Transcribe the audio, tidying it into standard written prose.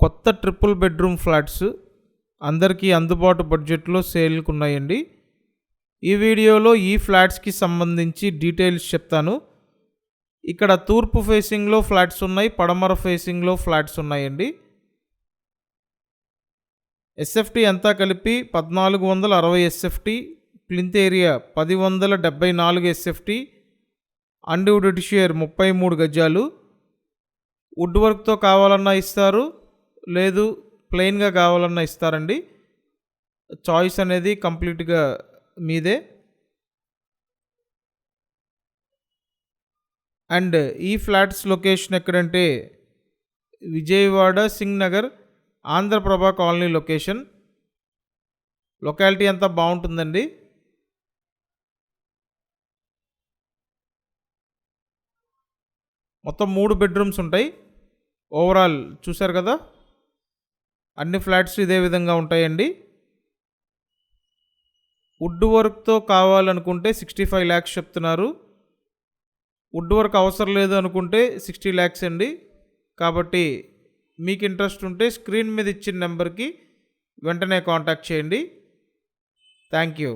కొత్త triple bedroom flats అందరికీ అందుబాటు బడ్జెట్లో సేల్కి ఉన్నాయండి. ఈ వీడియోలో ఈ ఫ్లాట్స్కి సంబంధించి డీటెయిల్స్ చెప్తాను. ఇక్కడ తూర్పు ఫేసింగ్లో ఫ్లాట్స్ ఉన్నాయి, పడమర ఫేసింగ్లో ఫ్లాట్స్ ఉన్నాయండి. ఎస్ఎఫ్టీ అంతా కలిపి 1460 SFT, plinth area 1074 SFT, undivided share 33 గజాలు. వుడ్ వర్క్తో కావాలన్నా ఇస్తారు, లేదు ప్లెయిన్గా కావాలన్నా ఇస్తారండి. చాయిస్ అనేది కంప్లీట్గా మీదే. అండ్ ఈ ఫ్లాట్స్ లొకేషన్ ఎక్కడంటే Vijayawada Singh Nagar Andhraprabha colony location. Locality అంతా బాగుంటుందండి. మొత్తం 3 బెడ్రూమ్స్ ఉంటాయి. ఓవరాల్ చూశారు కదా, అన్ని ఫ్లాట్స్ ఇదే విధంగా ఉంటాయండి. వుడ్ వర్క్తో కావాలనుకుంటే 65 lakhs చెప్తున్నారు. వుడ్ వర్క్ అవసరం లేదు అనుకుంటే 60 lakhs అండి. కాబట్టి మీకు ఇంట్రెస్ట్ ఉంటే స్క్రీన్ మీద ఇచ్చిన నెంబర్కి వెంటనే కాంటాక్ట్ చేయండి. Thank you.